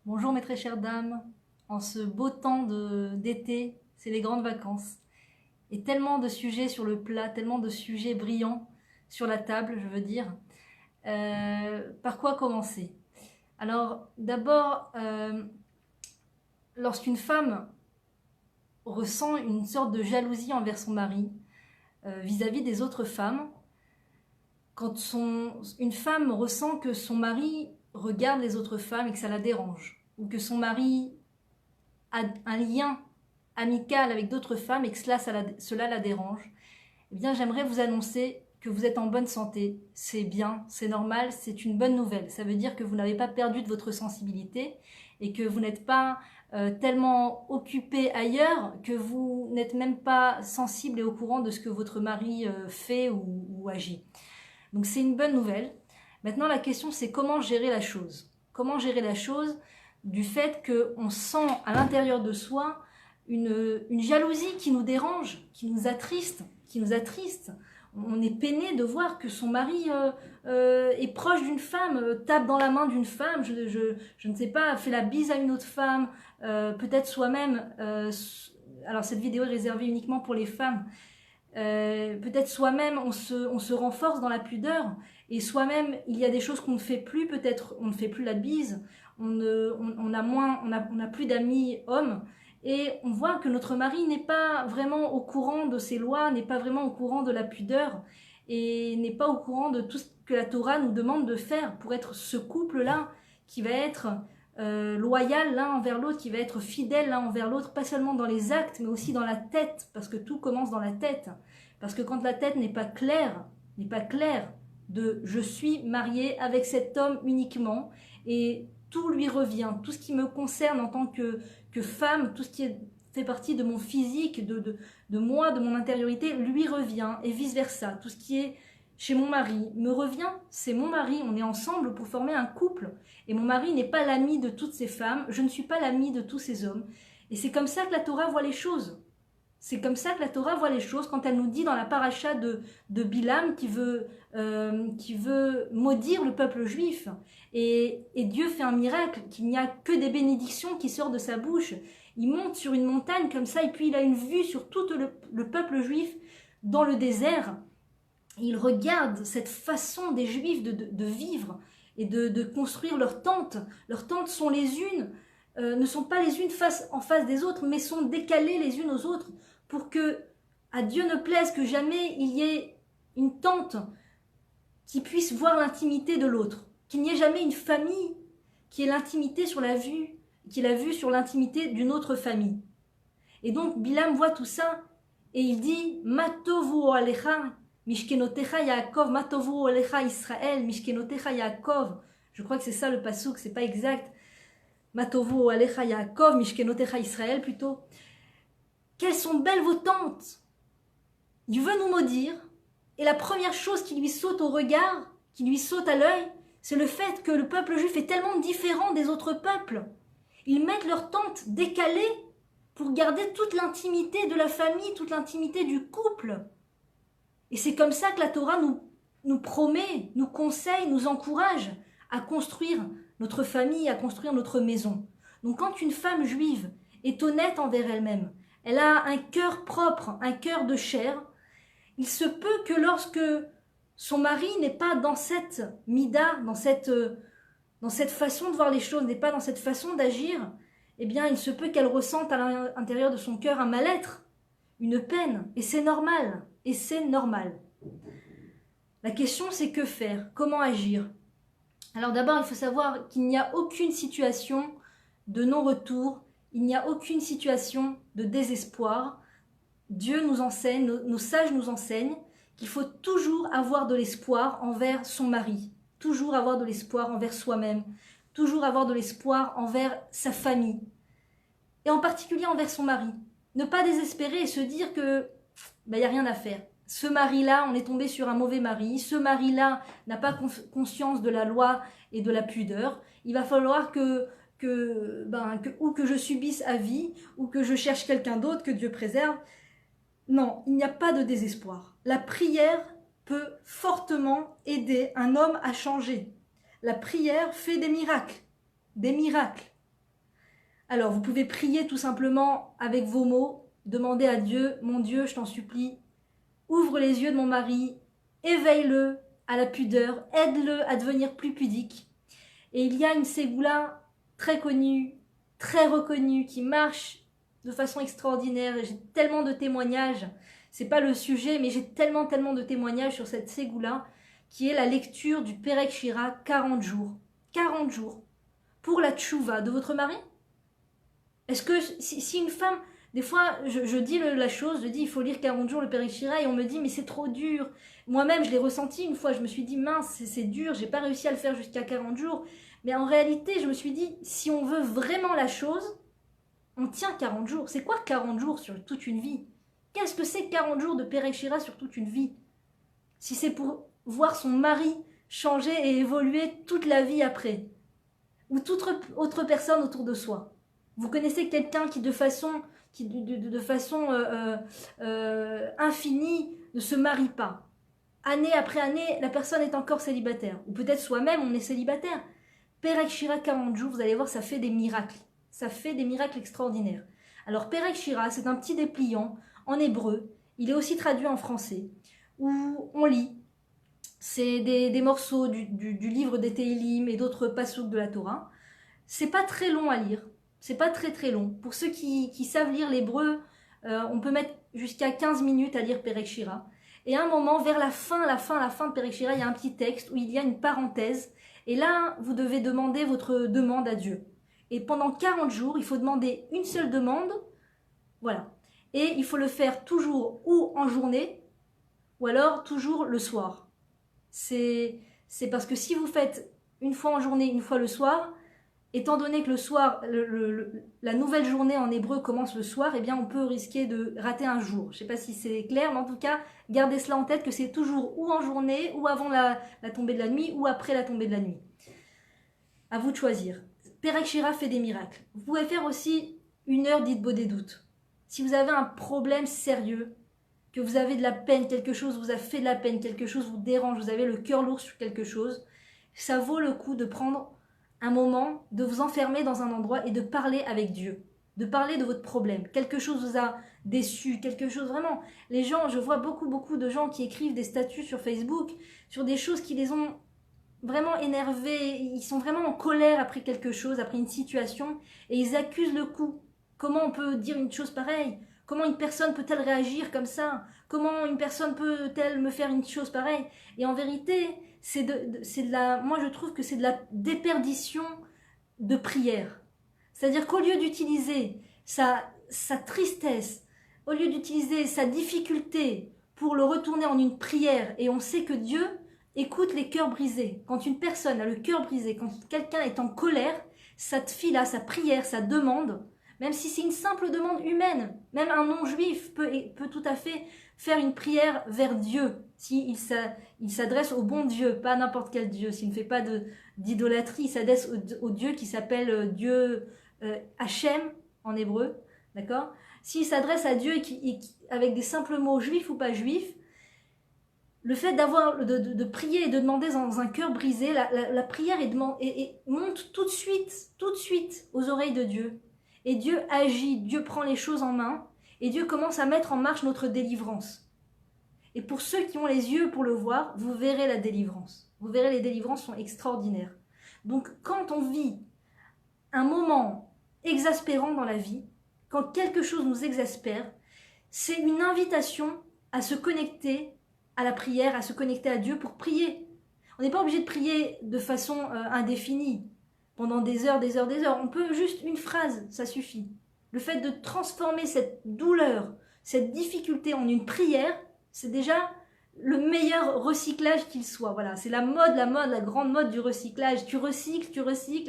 Bonjour mes très chères dames, en ce beau temps d'été, c'est les grandes vacances. Et tellement de sujets sur le plat, tellement de sujets brillants sur la table, je veux dire. Par quoi commencer? Alors d'abord, lorsqu'une femme ressent une sorte de jalousie envers son mari vis-à-vis des autres femmes, une femme ressent que son mari regarde les autres femmes et que ça la dérange, ou que son mari a un lien amical avec d'autres femmes et que cela la dérange, eh bien j'aimerais vous annoncer que vous êtes en bonne santé. C'est bien, c'est normal, c'est une bonne nouvelle. Ça veut dire que vous n'avez pas perdu de votre sensibilité et que vous n'êtes pas tellement occupé ailleurs que vous n'êtes même pas sensible et au courant de ce que votre mari fait ou agit. Donc c'est une bonne nouvelle. Maintenant la question c'est comment gérer la chose. Comment gérer la chose du fait qu'on sent à l'intérieur de soi une jalousie qui nous dérange, qui nous attriste, On est peiné de voir que son mari est proche d'une femme, tape dans la main d'une femme, je ne sais pas, fait la bise à une autre femme, peut-être soi-même, alors cette vidéo est réservée uniquement pour les femmes, peut-être soi-même on se renforce dans la pudeur et soi-même il y a des choses qu'on ne fait plus, peut-être on ne fait plus la bise, on a plus d'amis hommes et on voit que notre mari n'est pas vraiment au courant de ces lois, n'est pas vraiment au courant de la pudeur et n'est pas au courant de tout ce que la Torah nous demande de faire pour être ce couple-là qui va être loyal l'un envers l'autre, qui va être fidèle l'un envers l'autre, pas seulement dans les actes, mais aussi dans la tête, parce que tout commence dans la tête. Parce que quand la tête n'est pas claire de je suis mariée avec cet homme uniquement, et tout lui revient, tout ce qui me concerne en tant que femme, tout ce qui fait partie de mon physique, de moi, de mon intériorité, lui revient, et vice-versa. Tout ce qui est chez mon mari me revient, c'est mon mari, on est ensemble pour former un couple. Et mon mari n'est pas l'ami de toutes ces femmes, je ne suis pas l'ami de tous ces hommes. Et c'est comme ça que la Torah voit les choses. C'est comme ça que la Torah voit les choses quand elle nous dit dans la paracha de Bilam qui veut maudire le peuple juif. Et Dieu fait un miracle, qu'il n'y a que des bénédictions qui sortent de sa bouche. Il monte sur une montagne comme ça et puis il a une vue sur tout le peuple juif dans le désert. Il regarde cette façon des Juifs de vivre et de construire leurs tentes. Leurs tentes sont les unes, ne sont pas les unes en face des autres, mais sont décalées les unes aux autres pour que, à Dieu ne plaise que jamais il y ait une tente qui puisse voir l'intimité de l'autre. Qu'il n'y ait jamais une famille qui ait l'intimité sur la vue, qui ait la vue sur l'intimité d'une autre famille. Et donc Bilam voit tout ça et il dit « Matovu alecha » Mishkenotecha Yaakov, Matovu Olecha Israël, Mishkenotecha Yaakov. Je crois que c'est ça le passouk, c'est pas exact. Matovu Olecha Yaakov, Mishkenotecha Israël plutôt. Quelles sont belles vos tentes! Il veut nous maudire, et la première chose qui lui saute au regard, qui lui saute à l'œil, c'est le fait que le peuple juif est tellement différent des autres peuples. Ils mettent leurs tentes décalées pour garder toute l'intimité de la famille, toute l'intimité du couple. Et c'est comme ça que la Torah nous promet, nous conseille, nous encourage à construire notre famille, à construire notre maison. Donc quand une femme juive est honnête envers elle-même, elle a un cœur propre, un cœur de chair, il se peut que lorsque son mari n'est pas dans cette mida, dans cette façon de voir les choses, n'est pas dans cette façon d'agir, eh bien il se peut qu'elle ressente à l'intérieur de son cœur un mal-être, une peine, et c'est normal. Et c'est normal. La question, c'est que faire? Comment agir? Alors d'abord, il faut savoir qu'il n'y a aucune situation de non-retour, il n'y a aucune situation de désespoir. Dieu nous enseigne, nos sages nous enseignent qu'il faut toujours avoir de l'espoir envers son mari, toujours avoir de l'espoir envers soi-même, toujours avoir de l'espoir envers sa famille, et en particulier envers son mari. Ne pas désespérer et se dire que il n'y a rien à faire. Ce mari-là, on est tombé sur un mauvais mari. Ce mari-là n'a pas conscience de la loi et de la pudeur. Il va falloir que je subisse à vie, ou que je cherche quelqu'un d'autre, que Dieu préserve. Non, il n'y a pas de désespoir. La prière peut fortement aider un homme à changer. La prière fait des miracles. Des miracles. Alors, vous pouvez prier tout simplement avec vos mots, demander à Dieu, mon Dieu, je t'en supplie, ouvre les yeux de mon mari, éveille-le à la pudeur, aide-le à devenir plus pudique. Et il y a une ségoula très connue, très reconnue, qui marche de façon extraordinaire. J'ai tellement de témoignages, c'est pas le sujet, mais j'ai tellement de témoignages sur cette ségoula, qui est la lecture du Perek Shira 40 jours. 40 jours. Pour la tchouva de votre mari. Est-ce que si une femme, des fois je dis la chose, je dis il faut lire 40 jours le Perek Shira et on me dit mais c'est trop dur. Moi-même je l'ai ressenti une fois, je me suis dit mince c'est dur, j'ai pas réussi à le faire jusqu'à 40 jours. Mais en réalité je me suis dit si on veut vraiment la chose, on tient 40 jours. C'est quoi 40 jours sur toute une vie? Qu'est-ce que c'est 40 jours de Perek Shira sur toute une vie? Si c'est pour voir son mari changer et évoluer toute la vie après. Ou toute autre personne autour de soi. Vous connaissez quelqu'un qui de façon infinie ne se marie pas. Année après année, la personne est encore célibataire. Ou peut-être soi-même, on est célibataire. Perek Shira 40 jours, vous allez voir, ça fait des miracles. Ça fait des miracles extraordinaires. Alors Perek Shira, c'est un petit dépliant en hébreu. Il est aussi traduit en français. Où on lit. C'est des morceaux du livre des Tehillim et d'autres passouk de la Torah. C'est pas très long à lire. C'est pas très long. Pour ceux qui savent lire l'hébreu, on peut mettre jusqu'à 15 minutes à lire Perek Shira. Et à un moment, vers la fin de Perek Shira, il y a un petit texte où il y a une parenthèse. Et là, vous devez demander votre demande à Dieu. Et pendant 40 jours, il faut demander une seule demande. Voilà. Et il faut le faire toujours ou en journée, ou alors toujours le soir. C'est parce que si vous faites une fois en journée, une fois le soir, étant donné que le soir, la nouvelle journée en hébreu commence le soir, eh bien on peut risquer de rater un jour. Je ne sais pas si c'est clair, mais en tout cas, gardez cela en tête que c'est toujours ou en journée, ou avant la tombée de la nuit, ou après la tombée de la nuit. À vous de choisir. Perek Shira fait des miracles. Vous pouvez faire aussi 1 heure d'Hitbodedut. Si vous avez un problème sérieux, que vous avez de la peine, quelque chose vous a fait de la peine, quelque chose vous dérange, vous avez le cœur lourd sur quelque chose, ça vaut le coup de prendre un moment, de vous enfermer dans un endroit et de parler avec Dieu, de parler de votre problème. Quelque chose vous a déçu, quelque chose vraiment. Les gens, je vois beaucoup de gens qui écrivent des statuts sur Facebook sur des choses qui les ont vraiment énervés, ils sont vraiment en colère après quelque chose, après une situation, et ils accusent le coup. Comment on peut dire une chose pareille? Comment une personne peut-elle réagir comme ça? Comment une personne peut-elle me faire une chose pareille? Et en vérité, moi je trouve que c'est de la déperdition de prière. C'est-à-dire qu'au lieu d'utiliser sa tristesse, au lieu d'utiliser sa difficulté pour le retourner en une prière, et on sait que Dieu écoute les cœurs brisés. Quand une personne a le cœur brisé, quand quelqu'un est en colère, cette fille-là, sa prière, sa demande, même si c'est une simple demande humaine, même un non-juif peut tout à fait faire une prière vers Dieu, s'il s'adresse au bon Dieu, pas n'importe quel Dieu, s'il ne fait pas d'idolâtrie, il s'adresse au Dieu qui s'appelle Dieu Hachem en hébreu, d'accord? S'il s'adresse à Dieu avec des simples mots juifs ou pas juifs, le fait de prier et de demander dans un cœur brisé, la prière monte tout de suite aux oreilles de Dieu. Et Dieu agit, Dieu prend les choses en main, et Dieu commence à mettre en marche notre délivrance. Et pour ceux qui ont les yeux pour le voir, vous verrez la délivrance. Vous verrez, les délivrances sont extraordinaires. Donc quand on vit un moment exaspérant dans la vie, quand quelque chose nous exaspère, c'est une invitation à se connecter à la prière, à se connecter à Dieu pour prier. On n'est pas obligé de prier de façon indéfinie, pendant des heures. On peut juste une phrase, ça suffit. Le fait de transformer cette douleur, cette difficulté en une prière, c'est déjà le meilleur recyclage qu'il soit. Voilà, c'est la grande mode du recyclage. Tu recycles.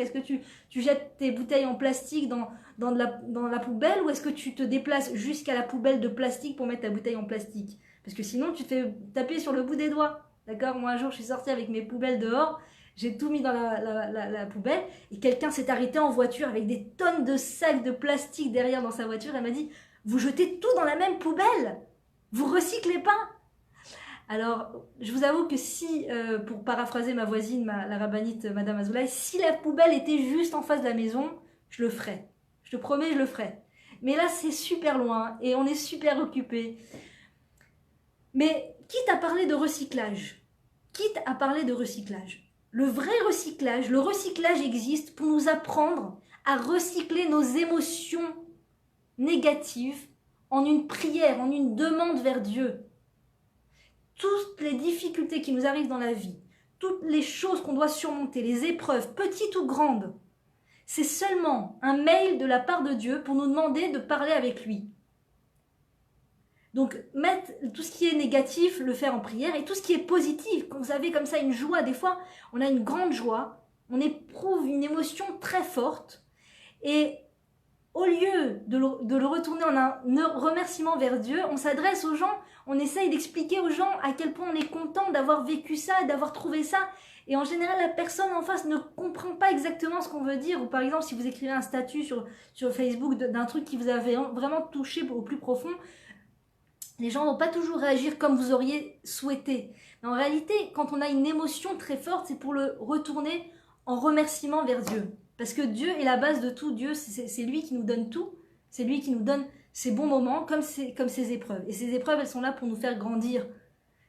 Est-ce que tu jettes tes bouteilles en plastique dans la poubelle, ou est-ce que tu te déplaces jusqu'à la poubelle de plastique pour mettre ta bouteille en plastique? Parce que sinon, tu te fais taper sur le bout des doigts. D'accord? Moi, un jour, je suis sortie avec mes poubelles dehors. J'ai tout mis dans la poubelle. Et quelqu'un s'est arrêté en voiture avec des tonnes de sacs de plastique derrière dans sa voiture. Elle m'a dit, vous jetez tout dans la même poubelle. Vous recyclez pas. Alors, je vous avoue que si, pour paraphraser ma voisine, la rabbinite Madame Azoulay, si la poubelle était juste en face de la maison, je le ferais. Je te promets, je le ferai. Mais là, c'est super loin et on est super occupé. Mais quitte à parler de recyclage, le vrai recyclage, le recyclage existe pour nous apprendre à recycler nos émotions négatives en une prière, en une demande vers Dieu. Toutes les difficultés qui nous arrivent dans la vie, toutes les choses qu'on doit surmonter, les épreuves, petites ou grandes, c'est seulement un mail de la part de Dieu pour nous demander de parler avec lui. Donc, mettre tout ce qui est négatif, le faire en prière, et tout ce qui est positif, quand vous avez comme ça une joie, des fois, on a une grande joie, on éprouve une émotion très forte, et au lieu de le retourner en un remerciement vers Dieu, on s'adresse aux gens, on essaye d'expliquer aux gens à quel point on est content d'avoir vécu ça, d'avoir trouvé ça, et en général, la personne en face ne comprend pas exactement ce qu'on veut dire, ou par exemple, si vous écrivez un statut sur Facebook d'un truc qui vous avait vraiment touché au plus profond, les gens ne vont pas toujours réagir comme vous auriez souhaité. Mais en réalité, quand on a une émotion très forte, c'est pour le retourner en remerciement vers Dieu. Parce que Dieu est la base de tout. Dieu, c'est lui qui nous donne tout. C'est lui qui nous donne ces bons moments comme ces épreuves. Et ces épreuves, elles sont là pour nous faire grandir.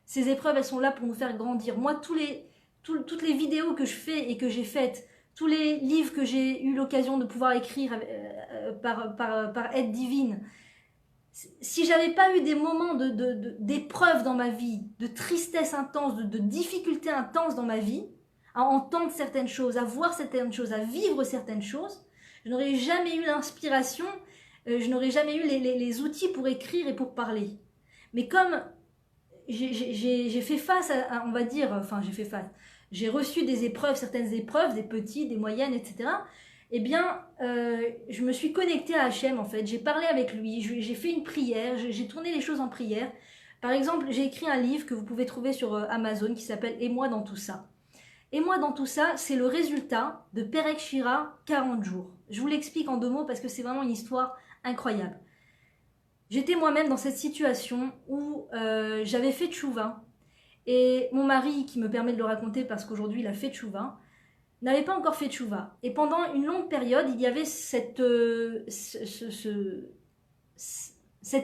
Ces épreuves, elles sont là pour nous faire grandir. Moi, toutes les vidéos que je fais et que j'ai faites, tous les livres que j'ai eu l'occasion de pouvoir écrire par aide divine, si j'avais pas eu des moments d'épreuve dans ma vie, de tristesse intense, de difficultés intenses dans ma vie, à entendre certaines choses, à voir certaines choses, à vivre certaines choses, je n'aurais jamais eu l'inspiration, je n'aurais jamais eu les outils pour écrire et pour parler. Mais comme j'ai fait face on va dire, enfin j'ai reçu des épreuves, certaines épreuves, des petites, des moyennes, etc., eh bien, je me suis connectée à Hachem, en fait. J'ai parlé avec lui, j'ai fait une prière, j'ai tourné les choses en prière. Par exemple, j'ai écrit un livre que vous pouvez trouver sur Amazon qui s'appelle « Et moi dans tout ça ». « Et moi dans tout ça », c'est le résultat de Perek Shira, 40 jours. Je vous l'explique en 2 mots parce que c'est vraiment une histoire incroyable. J'étais moi-même dans cette situation où j'avais fait tchouva. Et mon mari, qui me permet de le raconter parce qu'aujourd'hui il a fait tchouva, n'avait pas encore fait tchouva. Et pendant une longue période, il y avait cet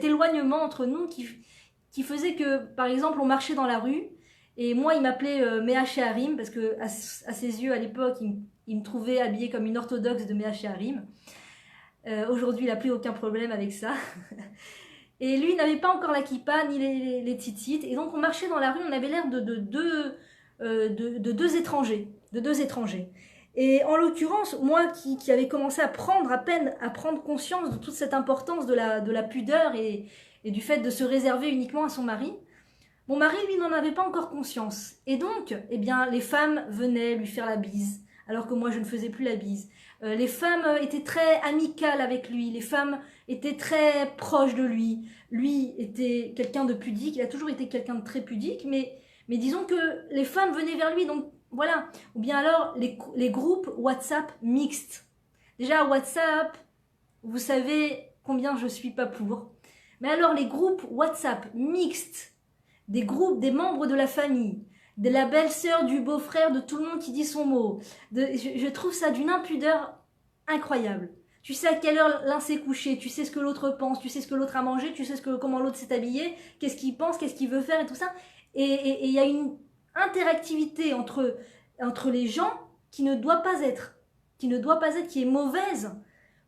éloignement entre nous qui faisait que, par exemple, on marchait dans la rue, et moi, il m'appelait Méa Sheharim, parce que à ses yeux, à l'époque, il me trouvait habillée comme une orthodoxe de Méa Sheharim. Aujourd'hui, il n'a plus aucun problème avec ça. Et lui, il n'avait pas encore la kippa, ni les tzitzit, et donc on marchait dans la rue, on avait l'air de deux étrangers. Et en l'occurrence, moi qui avais commencé à peine à prendre conscience de toute cette importance de la pudeur et du fait de se réserver uniquement à son mari, mon mari, lui, n'en avait pas encore conscience. Et donc, eh bien, les femmes venaient lui faire la bise, alors que moi, je ne faisais plus la bise. Les femmes étaient très amicales avec lui, les femmes étaient très proches de lui. Lui était quelqu'un de pudique, il a toujours été quelqu'un de très pudique, mais disons que les femmes venaient vers lui, donc voilà. Ou bien alors, les groupes WhatsApp mixtes. Déjà, WhatsApp, vous savez combien je suis pas pour. Mais alors, les groupes WhatsApp mixtes, des groupes, des membres de la famille, de la belle-sœur, du beau-frère, de tout le monde qui dit son mot. Je trouve ça d'une impudeur incroyable. Tu sais à quelle heure l'un s'est couché, tu sais ce que l'autre pense, tu sais ce que l'autre a mangé, tu sais comment l'autre s'est habillé, qu'est-ce qu'il pense, qu'est-ce qu'il veut faire et tout ça. Et il y a une interactivité entre les gens qui ne doit pas être, qui est mauvaise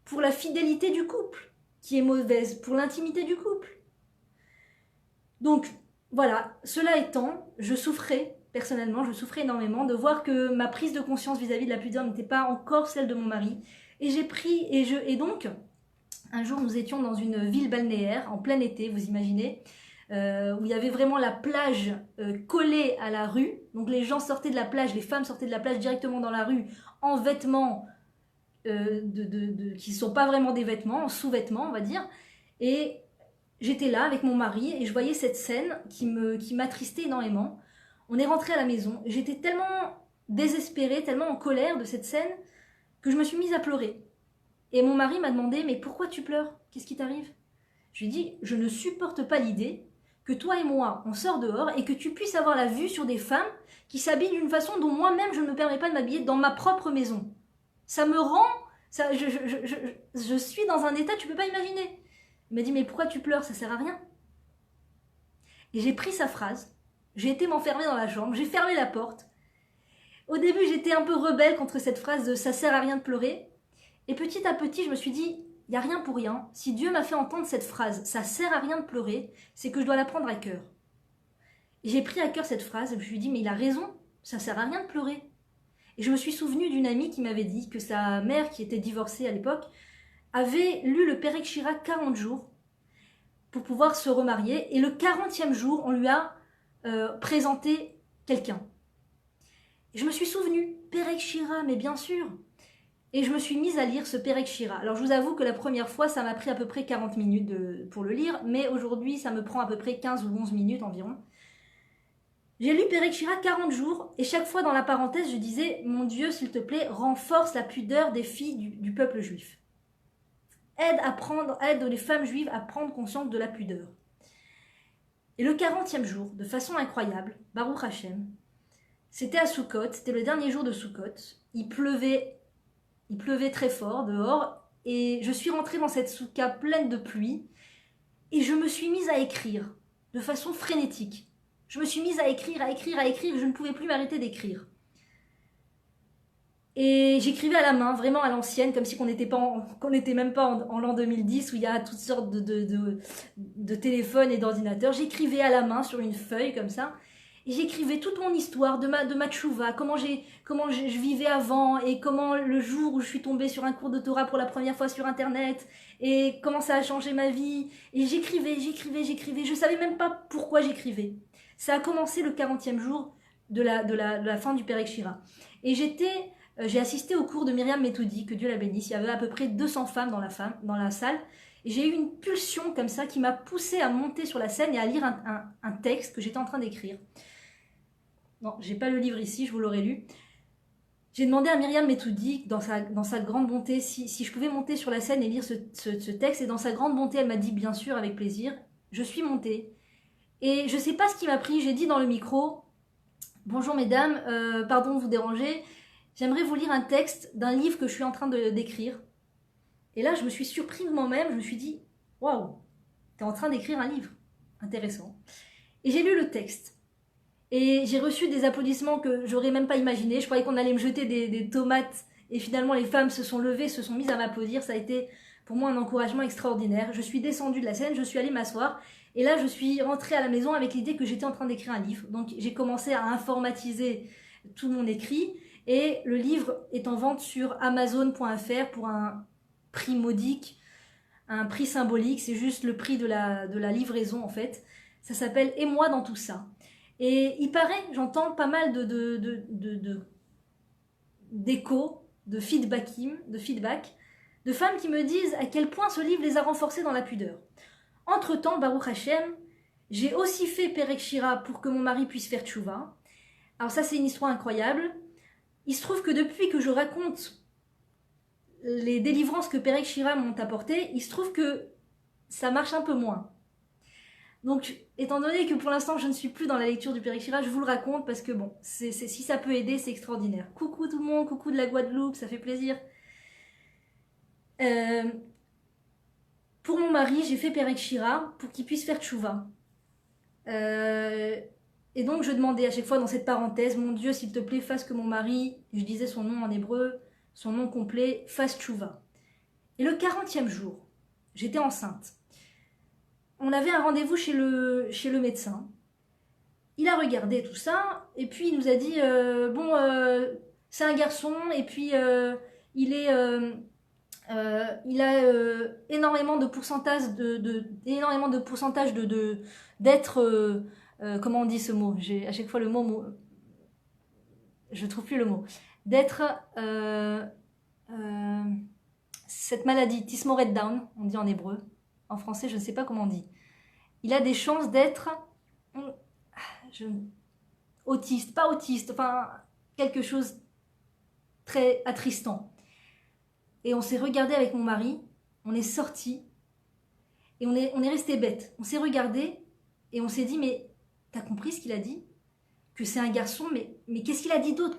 pour la fidélité du couple, qui est mauvaise pour l'intimité du couple. Donc, voilà, cela étant, personnellement, je souffrais énormément de voir que ma prise de conscience vis-à-vis de la pudeur n'était pas encore celle de mon mari. Et j'ai pris, et donc, un jour nous étions dans une ville balnéaire, en plein été, vous imaginez, où il y avait vraiment la plage collée à la rue. Donc les gens sortaient de la plage, les femmes sortaient de la plage directement dans la rue en vêtements qui ne sont pas vraiment des vêtements, en sous-vêtements on va dire. Et j'étais là avec mon mari et je voyais cette scène qui m'attristait énormément. On est rentré à la maison, j'étais tellement désespérée, tellement en colère de cette scène que je me suis mise à pleurer. Et mon mari m'a demandé « Mais pourquoi tu pleures? Qu'est-ce qui t'arrive ?» Je lui ai dit « Je ne supporte pas l'idée que toi et moi, on sort dehors et que tu puisses avoir la vue sur des femmes qui s'habillent d'une façon dont moi-même je ne me permets pas de m'habiller dans ma propre maison. Ça me rend Ça, je suis dans un état, tu peux pas imaginer. Il m'a dit, mais pourquoi tu pleures? Ça sert à rien. Et j'ai pris sa phrase, j'ai été m'enfermer dans la chambre, j'ai fermé la porte. Au début, j'étais un peu rebelle contre cette phrase de ça sert à rien de pleurer. Et petit à petit, je me suis dit, il n'y a rien pour rien. Si Dieu m'a fait entendre cette phrase, ça sert à rien de pleurer, c'est que je dois la prendre à cœur. Et j'ai pris à cœur cette phrase et je me suis dit, mais il a raison, ça sert à rien de pleurer. Et je me suis souvenue d'une amie qui m'avait dit que sa mère, qui était divorcée à l'époque, avait lu le Pérec Shira 40 jours pour pouvoir se remarier. Et le 40e jour, on lui a présenté quelqu'un. Et je me suis souvenue, Pérec Shira, mais bien sûr. Et je me suis mise à lire ce Pérec Shira. Alors je vous avoue que la première fois, ça m'a pris à peu près 40 minutes pour le lire, mais aujourd'hui, ça me prend à peu près 15 ou 11 minutes environ. J'ai lu Pérec Shira 40 jours, et chaque fois dans la parenthèse, je disais, mon Dieu, s'il te plaît, renforce la pudeur des filles du peuple juif. Aide les femmes juives à prendre conscience de la pudeur. Et le 40e jour, de façon incroyable, Baruch Hashem, c'était à Sukkot, c'était le dernier jour de Sukkot, il pleuvait très fort dehors, et je suis rentrée dans cette soukha pleine de pluie, et je me suis mise à écrire, de façon frénétique. Je me suis mise à écrire, je ne pouvais plus m'arrêter d'écrire. Et j'écrivais à la main, vraiment à l'ancienne, comme si qu'on n'était même pas en l'an 2010 où il y a toutes sortes de téléphones et d'ordinateurs. J'écrivais à la main sur une feuille comme ça. Et j'écrivais toute mon histoire de ma tchouva, comment je vivais avant et comment le jour où je suis tombée sur un cours de Torah pour la première fois sur Internet et comment ça a changé ma vie. Et j'écrivais. Je savais même pas pourquoi j'écrivais. Ça a commencé le 40e jour de la fin du Pérec Shira. Et j'ai assisté au cours de Myriam Methoudi, que Dieu la bénisse. Il y avait à peu près 200 femmes dans la salle. Et j'ai eu une pulsion comme ça qui m'a poussée à monter sur la scène et à lire un texte que j'étais en train d'écrire. Non, j'ai pas le livre ici, je vous l'aurais lu. J'ai demandé à Myriam Methoudi, dans sa grande bonté, si je pouvais monter sur la scène et lire ce texte. Et dans sa grande bonté, elle m'a dit bien sûr, avec plaisir. Je suis montée. Et je sais pas ce qui m'a pris, j'ai dit dans le micro, bonjour mesdames, pardon de vous déranger, j'aimerais vous lire un texte d'un livre que je suis en train d'écrire. Et là, je me suis surpris de moi-même, je me suis dit, waouh, t'es en train d'écrire un livre, intéressant. Et j'ai lu le texte. Et j'ai reçu des applaudissements que j'aurais même pas imaginé. Je croyais qu'on allait me jeter des tomates. Et finalement, les femmes se sont levées, se sont mises à m'applaudir. Ça a été pour moi un encouragement extraordinaire. Je suis descendue de la scène, je suis allée m'asseoir. Et là, je suis rentrée à la maison avec l'idée que j'étais en train d'écrire un livre. Donc, j'ai commencé à informatiser tout mon écrit. Et le livre est en vente sur Amazon.fr pour un prix modique, un prix symbolique. C'est juste le prix de la livraison, en fait. Ça s'appelle « Et moi dans tout ça ». Et il paraît, j'entends pas mal d'échos, de feedback, de femmes qui me disent à quel point ce livre les a renforcées dans la pudeur. Entre-temps, Baruch Hashem, j'ai aussi fait Pérec Shira pour que mon mari puisse faire tchouva. Alors ça, c'est une histoire incroyable. Il se trouve que depuis que je raconte les délivrances que Pérec Shira m'ont apportées, il se trouve que ça marche un peu moins. Donc, étant donné que pour l'instant, je ne suis plus dans la lecture du Pérec Shira, je vous le raconte parce que bon, si ça peut aider, c'est extraordinaire. Coucou tout le monde, coucou de la Guadeloupe, ça fait plaisir. Pour mon mari, j'ai fait Pérec Shira pour qu'il puisse faire tchouva. Et donc, je demandais à chaque fois dans cette parenthèse, mon Dieu, s'il te plaît, fasse que mon mari, je disais son nom en hébreu, son nom complet, fasse tchouva. Et le 40e jour, j'étais enceinte. On avait un rendez-vous chez le médecin. Il a regardé tout ça, et puis il nous a dit, c'est un garçon, et puis il a énormément de pourcentage d'être, comment on dit ce mot? J'ai à chaque fois le mot, je trouve plus le mot. D'être cette maladie, Tismoret Down, on dit en hébreu. En français, je ne sais pas comment on dit. Il a des chances d'être autiste, pas autiste, enfin quelque chose très attristant. Et on s'est regardé avec mon mari, on est sortis et on est resté bête. On s'est regardé et on s'est dit, mais t'as compris ce qu'il a dit? Que c'est un garçon, mais qu'est-ce qu'il a dit d'autre?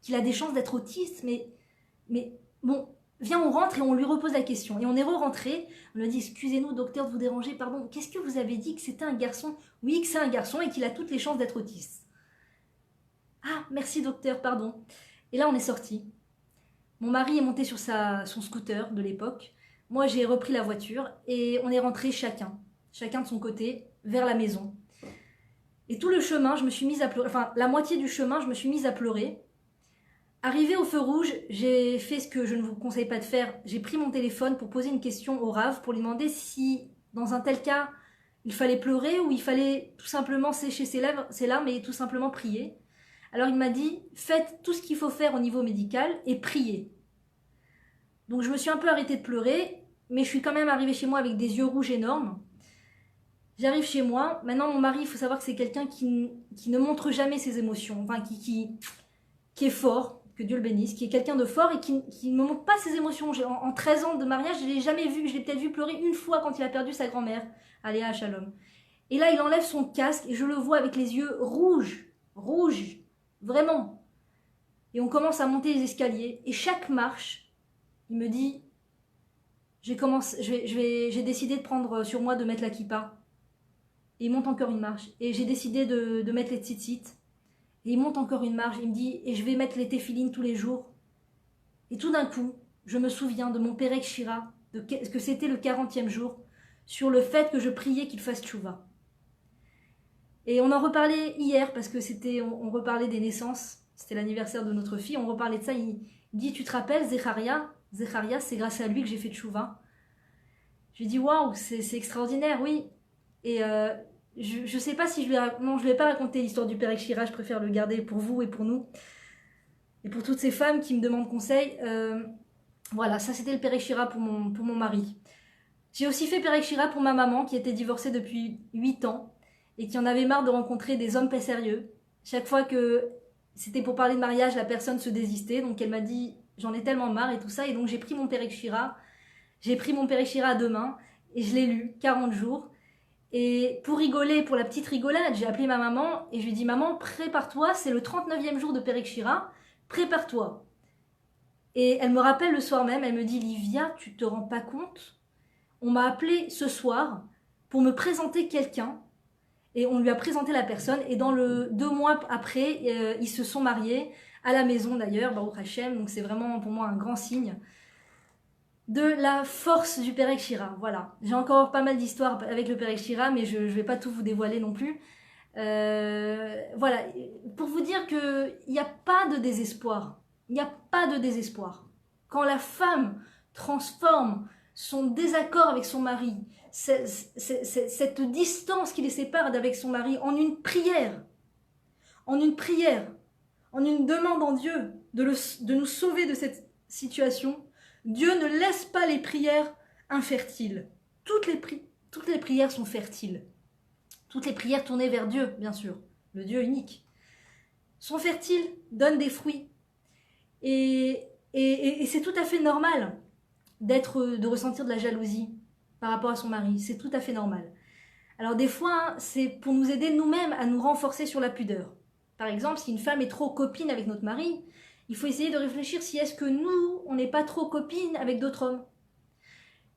Qu'il a des chances d'être autiste, mais bon, viens, on rentre et on lui repose la question. Et on est re-rentré. On lui a dit, excusez-nous, docteur, de vous déranger, pardon. Qu'est-ce que vous avez dit que c'était un garçon? Oui, que c'est un garçon et qu'il a toutes les chances d'être autiste. Ah, merci, docteur, pardon. Et là, on est sorti. Mon mari est monté sur son scooter de l'époque. Moi, j'ai repris la voiture et on est rentré chacun de son côté, vers la maison. Et tout le chemin, je me suis mise à pleurer. Enfin, la moitié du chemin, je me suis mise à pleurer. Arrivé au feu rouge, j'ai fait ce que je ne vous conseille pas de faire. J'ai pris mon téléphone pour poser une question au Rav, pour lui demander si, dans un tel cas, il fallait pleurer ou il fallait tout simplement sécher ses larmes et tout simplement prier. Alors il m'a dit, faites tout ce qu'il faut faire au niveau médical et priez. Donc je me suis un peu arrêtée de pleurer, mais je suis quand même arrivée chez moi avec des yeux rouges énormes. J'arrive chez moi. Maintenant, mon mari, il faut savoir que c'est quelqu'un qui ne montre jamais ses émotions, enfin qui est fort, que Dieu le bénisse, qui est quelqu'un de fort et qui ne me montre pas ses émotions. En 13 ans de mariage, je ne l'ai jamais vu. Je l'ai peut-être vu pleurer une fois quand il a perdu sa grand-mère, Aléa Shalom. Et là, il enlève son casque et je le vois avec les yeux rouges, vraiment. Et on commence à monter les escaliers. Et chaque marche, il me dit, j'ai décidé de prendre sur moi de mettre la kippa. Et il monte encore une marche. Et j'ai décidé de mettre les tzitzit. Et il monte encore une marche, il me dit, et je vais mettre les téphilines tous les jours. Et tout d'un coup, je me souviens de mon Perek Shira, que c'était le 40e jour, sur le fait que je priais qu'il fasse tchouva. Et on en reparlait hier, parce que on reparlait des naissances, c'était l'anniversaire de notre fille, on reparlait de ça, il dit, tu te rappelles, Zecharia, c'est grâce à lui que j'ai fait tchouva. Je lui dis, waouh, c'est extraordinaire, oui. Et je sais pas si je ne vais pas raconter l'histoire du Perek Shira, je préfère le garder pour vous et pour nous. Et pour toutes ces femmes qui me demandent conseil. Voilà, ça c'était le Perek Shira pour mon mari. J'ai aussi fait Perek Shira pour ma maman qui était divorcée depuis 8 ans et qui en avait marre de rencontrer des hommes pas sérieux. Chaque fois que c'était pour parler de mariage, la personne se désistait. Donc elle m'a dit, j'en ai tellement marre et tout ça. Et donc j'ai pris mon Perek Shira. J'ai pris mon Perek Shira à 2 mains et je l'ai lu, 40 jours. Et pour rigoler, pour la petite rigolade, j'ai appelé ma maman et je lui ai dit, maman, prépare-toi, c'est le 39e jour de Perek Shira, prépare-toi. Et elle me rappelle le soir même, elle me dit, Livia, tu te rends pas compte? On m'a appelé ce soir pour me présenter quelqu'un et on lui a présenté la personne et 2 mois après, ils se sont mariés à la maison d'ailleurs, Baruch Hashem, donc c'est vraiment pour moi un grand signe de la force du Perek Shira. Voilà, j'ai encore pas mal d'histoires avec le Perek Shira, mais je ne vais pas tout vous dévoiler non plus. Voilà, pour vous dire qu'il n'y a pas de désespoir. Il n'y a pas de désespoir. Quand la femme transforme son désaccord avec son mari, cette distance qui les sépare d'avec son mari en une prière, en une demande en Dieu de nous sauver de cette situation, Dieu ne laisse pas les prières infertiles. Toutes les prières sont fertiles. Toutes les prières tournées vers Dieu, bien sûr, le Dieu unique, sont fertiles, donnent des fruits. Et c'est tout à fait normal de ressentir de la jalousie par rapport à son mari. C'est tout à fait normal. Alors des fois, c'est pour nous aider nous-mêmes à nous renforcer sur la pudeur. Par exemple, si une femme est trop copine avec notre mari, il faut essayer de réfléchir si est-ce que nous, on n'est pas trop copines avec d'autres hommes.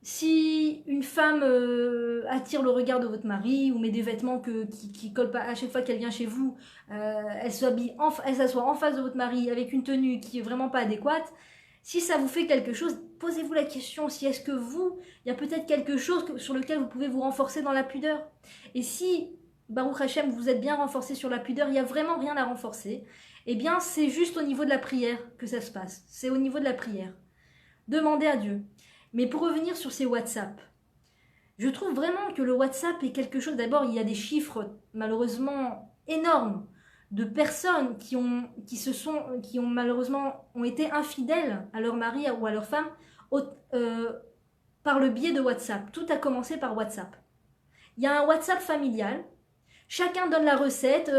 Si une femme attire le regard de votre mari ou met des vêtements qui collent pas à chaque fois qu'elle vient chez vous, elle s'assoit en face de votre mari avec une tenue qui est vraiment pas adéquate, si ça vous fait quelque chose, posez-vous la question si est-ce que il y a peut-être quelque chose sur lequel vous pouvez vous renforcer dans la pudeur. Et si, Baruch Hashem, vous êtes bien renforcé sur la pudeur, il n'y a vraiment rien à renforcer, eh bien c'est juste au niveau de la prière que ça se passe. C'est au niveau de la prière. Demandez à Dieu. Mais pour revenir sur ces WhatsApp, je trouve vraiment que le WhatsApp est quelque chose... D'abord, il y a des chiffres malheureusement énormes de personnes qui ont malheureusement été infidèles à leur mari ou à leur femme par le biais de WhatsApp. Tout a commencé par WhatsApp. Il y a un WhatsApp familial. Chacun donne la recette.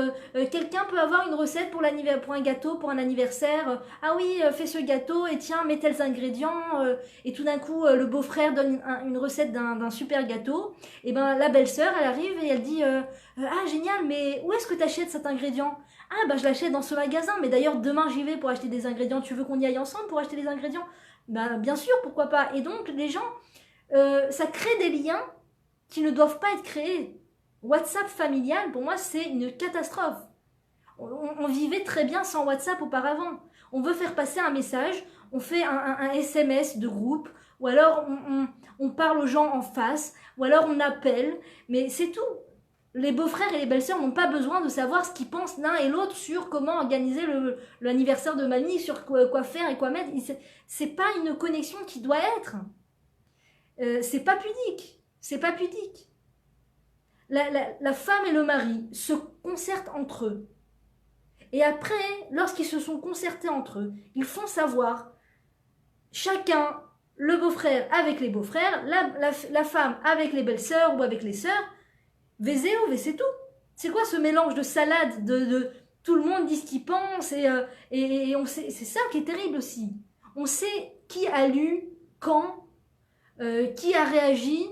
Quelqu'un peut avoir une recette pour un gâteau, pour un anniversaire. Ah oui, fais ce gâteau et tiens, mets tels ingrédients. Et tout d'un coup, le beau-frère donne une recette d'un super gâteau. Et ben la belle-sœur, elle arrive et elle dit ah génial, mais où est-ce que tu achètes cet ingrédient? Ah bah je l'achète dans ce magasin. Mais d'ailleurs demain j'y vais pour acheter des ingrédients. Tu veux qu'on y aille ensemble pour acheter des ingrédients? Ben, bien sûr, pourquoi pas. Et donc, les gens, ça crée des liens qui ne doivent pas être créés. WhatsApp familial, pour moi, c'est une catastrophe. On vivait très bien sans WhatsApp auparavant. On veut faire passer un message, on fait un SMS de groupe, ou alors on parle aux gens en face, ou alors on appelle, mais c'est tout. Les beaux-frères et les belles-sœurs n'ont pas besoin de savoir ce qu'ils pensent l'un et l'autre sur comment organiser l'anniversaire de mamie, sur quoi faire et quoi mettre. C'est pas une connexion qui doit être. C'est pas pudique. C'est pas pudique. La femme et le mari se concertent entre eux. Et après, lorsqu'ils se sont concertés entre eux, ils font savoir chacun, le beau-frère avec les beaux-frères, la femme avec les belles-sœurs ou avec les sœurs, Vézéo, c'est tout. C'est quoi ce mélange de salade, de tout le monde dit ce qu'il pense et on sait, c'est ça qui est terrible aussi. On sait qui a lu, quand, qui a réagi,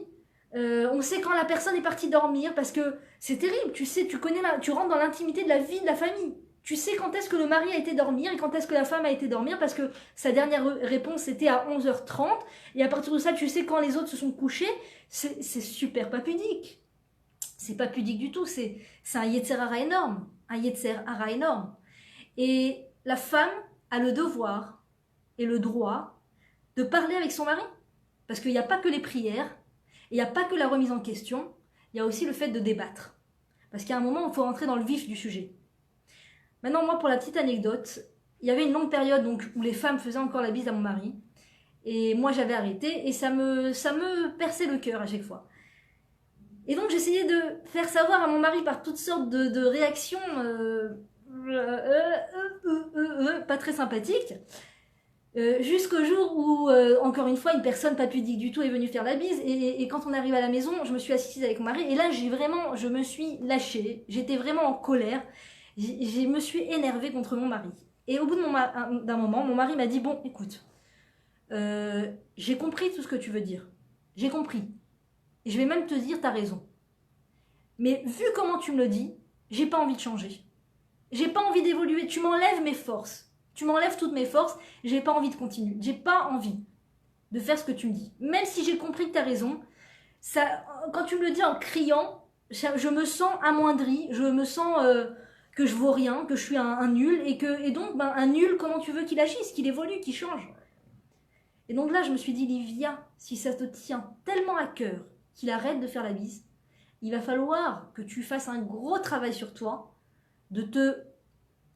on sait quand la personne est partie dormir parce que c'est terrible, tu sais, tu rentres dans l'intimité de la vie de la famille. Tu sais quand est-ce que le mari a été dormir et quand est-ce que la femme a été dormir parce que sa dernière réponse était à 11h30 et à partir de ça tu sais quand les autres se sont couchés. C'est super pas pudique. C'est pas pudique du tout, c'est un yetzer hara énorme. Un yetzer hara énorme. Et la femme a le devoir et le droit de parler avec son mari. Parce qu'il n'y a pas que les prières, il n'y a pas que la remise en question, il y a aussi le fait de débattre. Parce qu'à un moment, il faut rentrer dans le vif du sujet. Maintenant, moi, pour la petite anecdote, il y avait une longue période donc, où les femmes faisaient encore la bise à mon mari. Et moi, j'avais arrêté et ça me perçait le cœur à chaque fois. Et donc, j'essayais de faire savoir à mon mari par toutes sortes de réactions pas très sympathiques. Jusqu'au jour où, encore une fois, une personne pas pudique du tout est venue faire la bise. Et quand on arrive à la maison, je me suis assise avec mon mari. Et là, je me suis lâchée. J'étais vraiment en colère. Je me suis énervée contre mon mari. Et au bout d'un moment, mon mari m'a dit, bon, écoute, j'ai compris tout ce que tu veux dire. J'ai compris. Et je vais même te dire, t'as raison. Mais vu comment tu me le dis, j'ai pas envie de changer. J'ai pas envie d'évoluer. Tu m'enlèves mes forces. Tu m'enlèves toutes mes forces. J'ai pas envie de continuer. J'ai pas envie de faire ce que tu me dis. Même si j'ai compris que t'as raison, ça, quand tu me le dis en criant, je me sens amoindrie. Je me sens que je vaux rien, que je suis un nul. Et donc, ben, un nul, comment tu veux qu'il agisse, qu'il évolue, qu'il change? Et donc là, je me suis dit, Livia, si ça te tient tellement à cœur qu'il arrête de faire la bise, il va falloir que tu fasses un gros travail sur toi, de te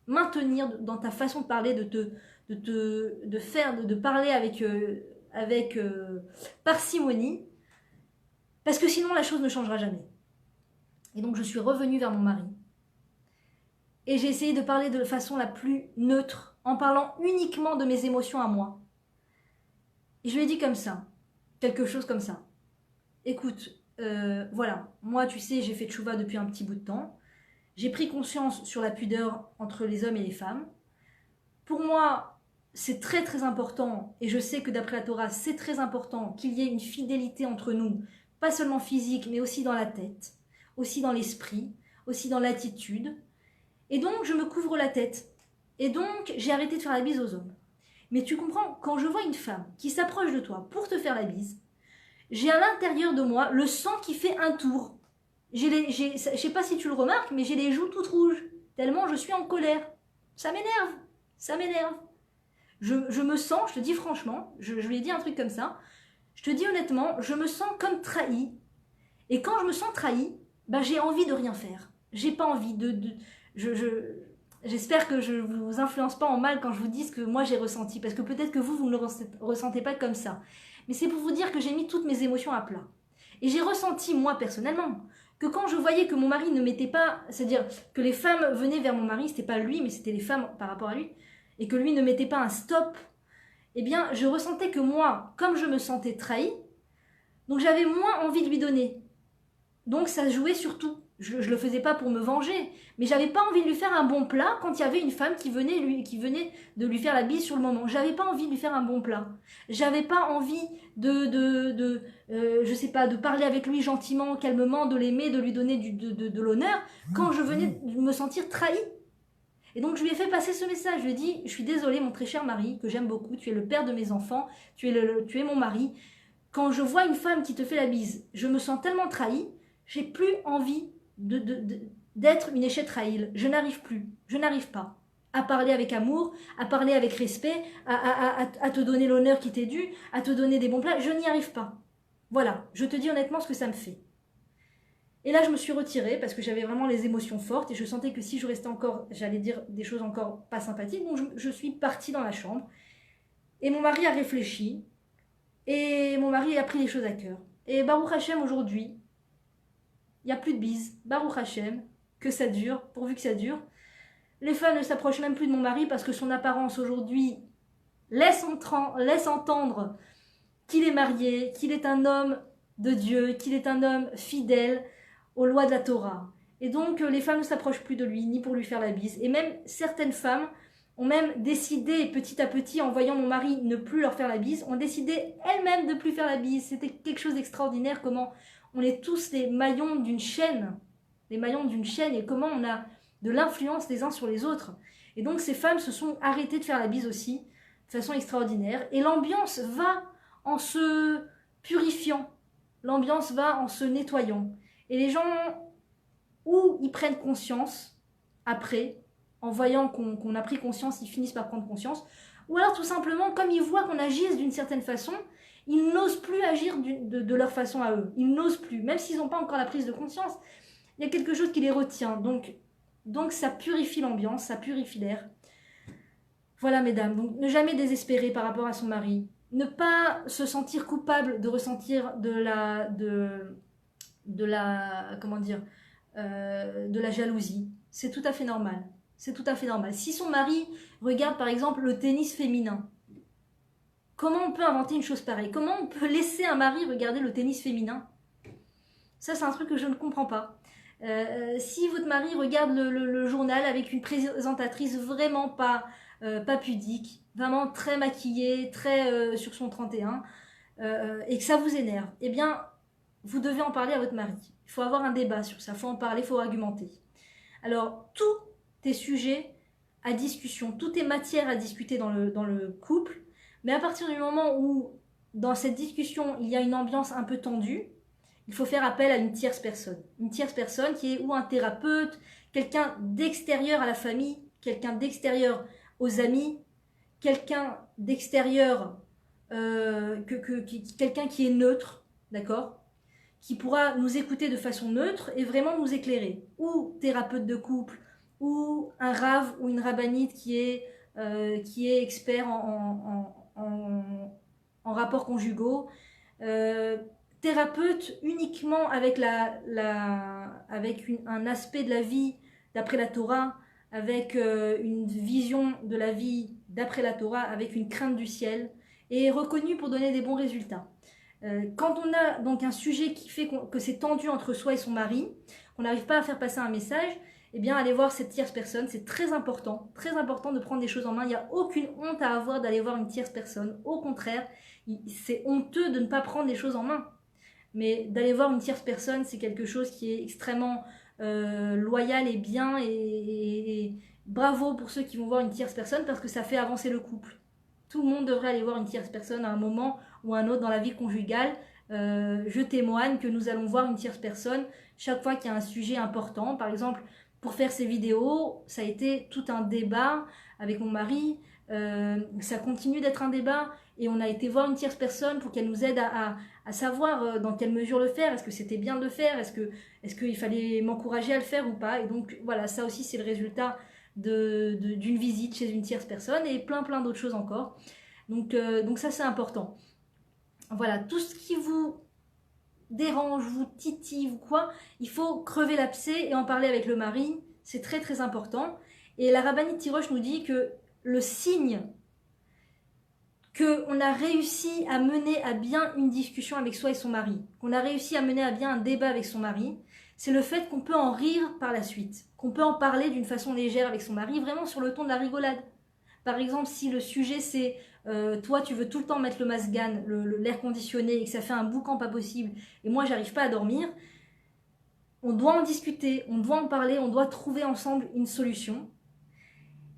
maintenir dans ta façon de parler, de parler avec parcimonie, parce que sinon la chose ne changera jamais. Et donc je suis revenue vers mon mari, et j'ai essayé de parler de façon la plus neutre, en parlant uniquement de mes émotions à moi. Et je lui ai dit comme ça, quelque chose comme ça. Écoute, voilà, moi tu sais, j'ai fait tchouva depuis un petit bout de temps. J'ai pris conscience sur la pudeur entre les hommes et les femmes. Pour moi, c'est très très important, et je sais que d'après la Torah, c'est très important qu'il y ait une fidélité entre nous, pas seulement physique, mais aussi dans la tête, aussi dans l'esprit, aussi dans l'attitude. Et donc, je me couvre la tête. Et donc, j'ai arrêté de faire la bise aux hommes. Mais tu comprends, quand je vois une femme qui s'approche de toi pour te faire la bise, j'ai à l'intérieur de moi le sang qui fait un tour. Je sais pas si tu le remarques, mais j'ai les joues toutes rouges, tellement je suis en colère. Ça m'énerve, ça m'énerve. Je me sens, je te dis franchement, je lui ai dit un truc comme ça, je te dis honnêtement, je me sens comme trahie. Et quand je me sens trahie, bah, j'ai envie de rien faire. J'ai pas envie j'espère que je ne vous influence pas en mal quand je vous dis ce que moi j'ai ressenti, parce que peut-être que vous ne le ressentez pas comme ça. Mais c'est pour vous dire que j'ai mis toutes mes émotions à plat. Et j'ai ressenti, moi personnellement, que quand je voyais que mon mari ne mettait pas, c'est-à-dire que les femmes venaient vers mon mari, c'était pas lui, mais c'était les femmes par rapport à lui, et que lui ne mettait pas un stop, eh bien, je ressentais que moi, comme je me sentais trahie, donc j'avais moins envie de lui donner. Donc ça jouait sur tout. Je le faisais pas pour me venger, mais j'avais pas envie de lui faire un bon plat quand il y avait une femme qui venait de lui faire la bise sur le moment. J'avais pas envie de lui faire un bon plat. J'avais pas envie je sais pas, de parler avec lui gentiment, calmement, de l'aimer, de lui donner de l'honneur quand je venais de me sentir trahie. Et donc je lui ai fait passer ce message, je lui ai dit, je suis désolée mon très cher mari, que j'aime beaucoup, tu es le père de mes enfants, tu es mon mari. Quand je vois une femme qui te fait la bise, je me sens tellement trahie, j'ai plus envie d'être une échette trahie. Je n'arrive plus, je n'arrive pas à parler avec amour, à parler avec respect, à te donner l'honneur qui t'est dû, à te donner des bons plats, je n'y arrive pas. Voilà, je te dis honnêtement ce que ça me fait. Et là, je me suis retirée parce que j'avais vraiment les émotions fortes et je sentais que si je restais encore, j'allais dire des choses encore pas sympathiques. Donc, je suis partie dans la chambre et mon mari a réfléchi et mon mari a pris les choses à cœur. Et Baruch Hashem, aujourd'hui, il n'y a plus de bises. Baruch Hashem, que ça dure, pourvu que ça dure. Les femmes ne s'approchent même plus de mon mari parce que son apparence aujourd'hui laisse entendre qu'il est marié, qu'il est un homme de Dieu, qu'il est un homme fidèle aux lois de la Torah. Et donc les femmes ne s'approchent plus de lui, ni pour lui faire la bise. Et même certaines femmes ont même décidé petit à petit, en voyant mon mari ne plus leur faire la bise, ont décidé elles-mêmes de ne plus faire la bise. C'était quelque chose d'extraordinaire, comment on est tous les maillons d'une chaîne, et comment on a de l'influence les uns sur les autres. Et donc ces femmes se sont arrêtées de faire la bise aussi, de façon extraordinaire. Et l'ambiance va en se purifiant, l'ambiance va en se nettoyant. Et les gens, ou ils prennent conscience, après, en voyant qu'on a pris conscience, ils finissent par prendre conscience, ou alors tout simplement, comme ils voient qu'on agisse d'une certaine façon, ils n'osent plus agir de leur façon à eux. Ils n'osent plus, même s'ils n'ont pas encore la prise de conscience, il y a quelque chose qui les retient. Donc ça purifie l'ambiance, ça purifie l'air. Voilà mesdames, donc ne jamais désespérer par rapport à son mari. Ne pas se sentir coupable de ressentir de la jalousie. C'est tout à fait normal. C'est tout à fait normal. Si son mari regarde par exemple le tennis féminin, comment on peut inventer une chose pareille? Comment on peut laisser un mari regarder le tennis féminin? Ça, c'est un truc que je ne comprends pas. Si votre mari regarde le journal avec une présentatrice vraiment pas pudique, vraiment très maquillée, très sur son 31, et que ça vous énerve, eh bien, vous devez en parler à votre mari. Il faut avoir un débat sur ça, il faut en parler, il faut argumenter. Alors, tout est sujet à discussion, tout est matière à discuter dans le couple, mais à partir du moment où, dans cette discussion, il y a une ambiance un peu tendue, il faut faire appel à une tierce personne. Une tierce personne qui est ou un thérapeute, quelqu'un d'extérieur à la famille, quelqu'un d'extérieur aux amis, quelqu'un d'extérieur, quelqu'un qui est neutre, d'accord, qui pourra nous écouter de façon neutre et vraiment nous éclairer. Ou thérapeute de couple, ou un rave ou une rabbinite qui est expert en rapports conjugaux, thérapeute uniquement avec un aspect de la vie d'après la Torah, avec une vision de la vie d'après la Torah, avec une crainte du ciel, et reconnu pour donner des bons résultats. Quand on a donc un sujet qui fait que c'est tendu entre soi et son mari, qu'on n'arrive pas à faire passer un message, eh bien allez voir cette tierce personne, c'est très important de prendre des choses en main. Il n'y a aucune honte à avoir d'aller voir une tierce personne, au contraire, c'est honteux de ne pas prendre les choses en main. Mais d'aller voir une tierce personne, c'est quelque chose qui est extrêmement loyal et bien, et bravo pour ceux qui vont voir une tierce personne parce que ça fait avancer le couple. Tout le monde devrait aller voir une tierce personne à un moment ou à un autre dans la vie conjugale. Je témoigne que nous allons voir une tierce personne chaque fois qu'il y a un sujet important. Par exemple, pour faire ces vidéos, ça a été tout un débat avec mon mari. Ça continue d'être un débat et on a été voir une tierce personne pour qu'elle nous aide à savoir dans quelle mesure le faire. Est-ce que c'était bien de le faire? Est-ce qu'il fallait m'encourager à le faire ou pas? Et donc voilà, ça aussi c'est le résultat d'une visite chez une tierce personne et plein d'autres choses encore. Donc ça c'est important. Voilà, tout ce qui vous dérange, vous titille ou quoi, il faut crever l'abcès et en parler avec le mari, c'est très important. Et la rabbinite Tiroche nous dit que le signe qu'on a réussi à mener à bien une discussion avec soi et son mari, qu'on a réussi à mener à bien un débat avec son mari, c'est le fait qu'on peut en rire par la suite, qu'on peut en parler d'une façon légère avec son mari, vraiment sur le ton de la rigolade. Par exemple, si le sujet c'est toi tu veux tout le temps mettre le masgan, l'air conditionné et que ça fait un boucan pas possible et moi j'arrive pas à dormir, on doit en discuter, on doit en parler, on doit trouver ensemble une solution.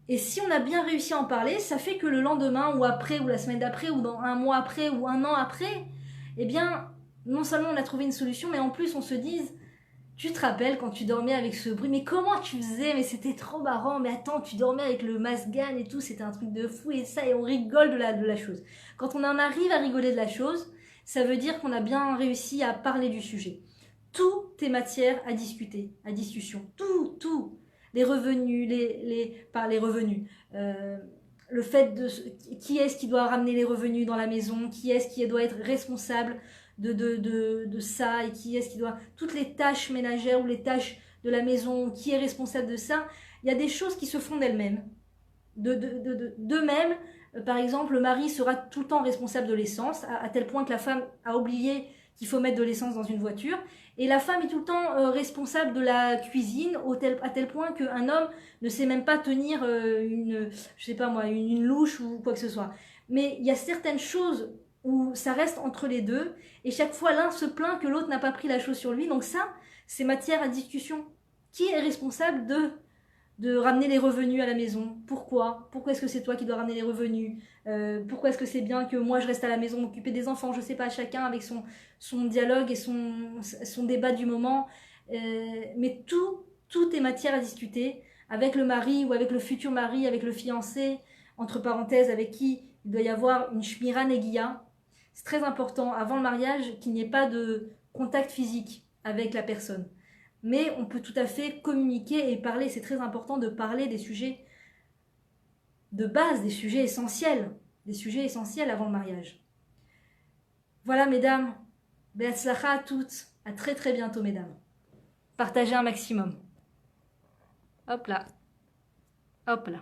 Et si on a bien réussi à en parler, ça fait que le lendemain ou après ou la semaine d'après ou dans un mois après ou un an après, eh bien, non seulement on a trouvé une solution, mais en plus on se dise, tu te rappelles quand tu dormais avec ce bruit, mais comment tu faisais, mais c'était trop marrant, mais attends, tu dormais avec le masgan et tout, c'était un truc de fou et ça, et on rigole de la chose. Quand on en arrive à rigoler de la chose, ça veut dire qu'on a bien réussi à parler du sujet. Tout est matière à discuter, à discussion, tout. Les revenus, par les revenus, le fait de qui est-ce qui doit ramener les revenus dans la maison, qui est-ce qui doit être responsable de ça, et qui est-ce qui doit, toutes les tâches ménagères ou les tâches de la maison, qui est responsable de ça. Il y a des choses qui se font d'elles-mêmes, d'eux-mêmes. Par exemple, le mari sera tout le temps responsable de l'essence, à tel point que la femme a oublié qu'il faut mettre de l'essence dans une voiture. Et la femme est tout le temps responsable de la cuisine, à tel point qu'un homme ne sait même pas tenir je sais pas moi, une louche ou quoi que ce soit. Mais il y a certaines choses où ça reste entre les deux, et chaque fois l'un se plaint que l'autre n'a pas pris la chose sur lui. Donc ça, c'est matière à discussion. Qui est responsable de ramener les revenus à la maison? Pourquoi est-ce que c'est toi qui dois ramener les revenus? Pourquoi est-ce que c'est bien que moi je reste à la maison m'occuper des enfants? Je sais pas, chacun avec son dialogue et son débat du moment. Mais tout est matière à discuter avec le mari ou avec le futur mari, avec le fiancé, entre parenthèses, avec qui il doit y avoir une shmira negiya. C'est très important avant le mariage qu'il n'y ait pas de contact physique avec la personne. Mais on peut tout à fait communiquer et parler. C'est très important de parler des sujets de base, des sujets essentiels avant le mariage. Voilà, mesdames. Be'atzlacha à toutes. À très très bientôt, mesdames. Partagez un maximum. Hop là. Hop là.